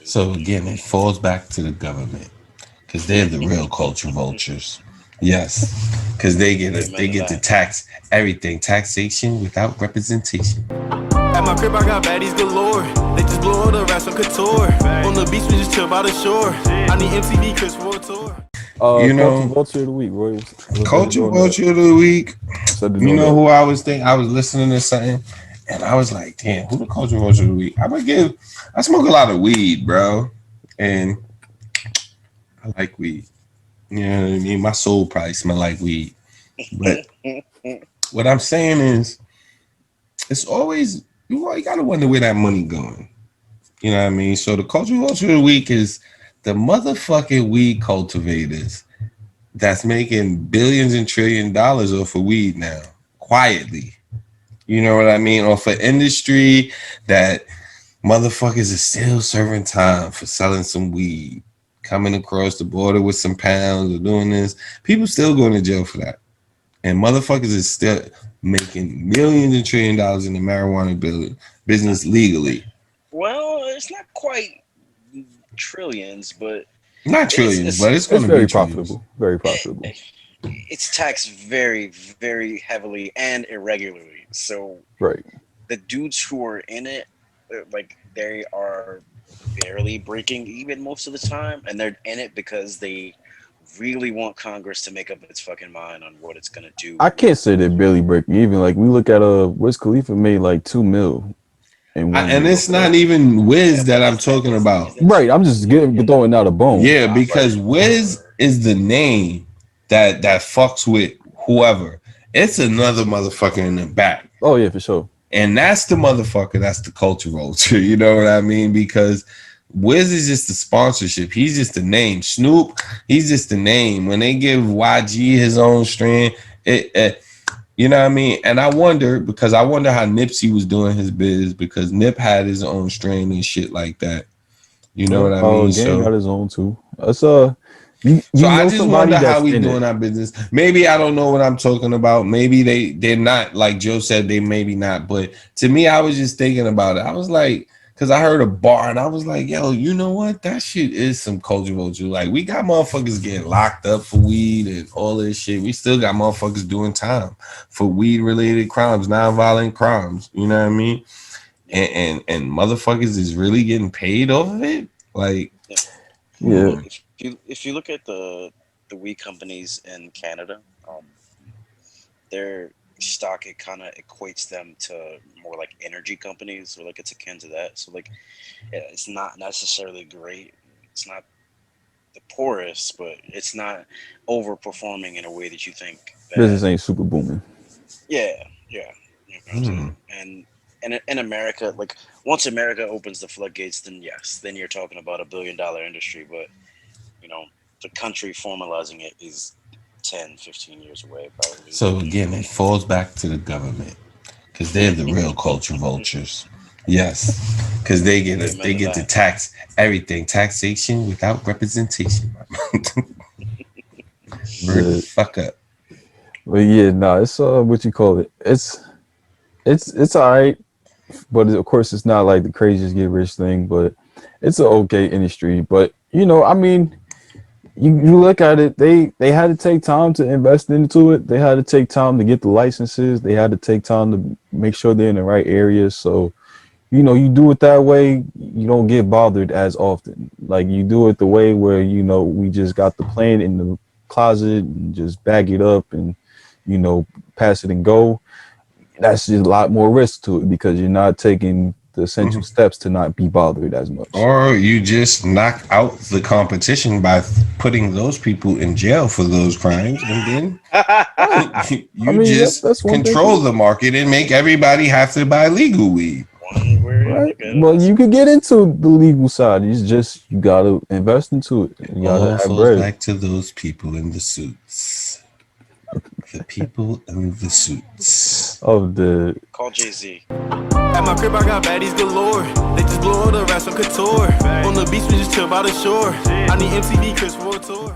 So again, it falls back to the government because they're the real culture vultures. Yes, because they Amen to get to that. tax everything, taxation without representation. At my crib, I got baddies galore. They just blow all the rats on couture. On the beach, we just chill by the shore. I need MTV Chris for a tour. You Culture know, Vulture of the week, Roy. What's that culture doing that? vulture of the week. Said to You know know that. who I was thinking? I was listening to something, and I was like, "Damn, who the culture vulture of the week?" I smoke a lot of weed, bro, and I like weed. You know what I mean? My soul probably smell like weed, but what I'm saying is, it's always you gotta wonder where that money going. You know what I mean? So the culture vulture of the week is the motherfucking weed cultivators that's making billions and $1 trillion off of weed now, quietly. You know what I mean? Off an industry that motherfuckers is still serving time for selling some weed, coming across the border with some pounds or doing this. People still going to jail for that. And motherfuckers is still making millions and $1 trillion in the marijuana business legally. Well, it's not quite trillions, but Not trillions, it's but it's going It's to be very trillions. profitable. Very it, profitable. it's taxed very, very heavily and irregularly. So Right. the dudes who are in it, like they are barely breaking even most of the time, and they're in it because they really want Congress to make up its fucking mind on what it's gonna do. I can't say they're barely breaking even. Like we look at Wiz Khalifa made like 2 mil in one And year. it's not even Yeah, Wiz but that I'm talking about. Right. I'm just throwing out a bone. Yeah, because Wiz is the name that fucks with whoever. It's another motherfucker in the back. Oh yeah, for sure. And that's the motherfucker, that's the culture vulture. You know what I mean? Because Wiz is just the sponsorship. He's just the name. Snoop, he's just the name. When they give YG his own strand, you know what I mean? And I wonder, because I wonder how Nipsey was doing his biz, because Nip had his own strain and shit like that. You know what I mean? Gang So got his own too. That's So you I know just somebody wonder how that's we in doing it. our business. Maybe I don't know what I'm talking about. Maybe they're not, like Joe said, they maybe not. But to me, I was just thinking about it. I was like, because I heard a bar and I was like, yo, you know what? That shit is some culture vulture. Like we got motherfuckers getting locked up for weed and all this shit. We still got motherfuckers doing time for weed related crimes, non-violent crimes. You know what I mean? And motherfuckers is really getting paid off of it. Like, Yeah. Yeah. If you look at the weed companies in Canada, their stock, it kind of equates them to more like energy companies, or like it's akin to that. So like, yeah, it's not necessarily great. It's not the poorest, but it's not overperforming in a way that you think that. Business ain't super booming. Yeah, yeah, you know what I'm saying. And in America, like once America opens the floodgates, then yes, then you're talking about $1 billion industry. But you know, the country formalizing it is 10, 15 years away, probably. so again, it falls back to the government because they're the real culture vultures. Yes, because Amen they to get to that. tax everything, taxation without representation. Word the Yeah. fuck up. But yeah, no, it's what you call it. It's all right, but of course it's not like the craziest get rich thing, but it's an okay industry. But I mean, you look at it, they had to take time to invest into it. They had to take time to get the licenses. They had to take time to make sure they're in the right areas. So, you do it that way, you don't get bothered as often. Like you do it the way where, we just got the plant in the closet and just bag it up and, pass it and go. That's just a lot more risk to it because you're not taking the essential Mhm. steps to not be bothered as much. Or you just knock out the competition by putting those people in jail for those crimes, and Right. then I you mean, just that's one thing control too. the market and make everybody have to buy legal weed. One way to Right. look at it, Well, that's you could get into the legal side. It's just you gotta invest into it. It You gotta all have falls bread. back to those people in the suits. The people in the suits. Of the call Jay Z. At my crib, I got baddies galore. They just blow all the rats on couture. On the beach, we just chill by the shore. I need MTV Chris for a tour.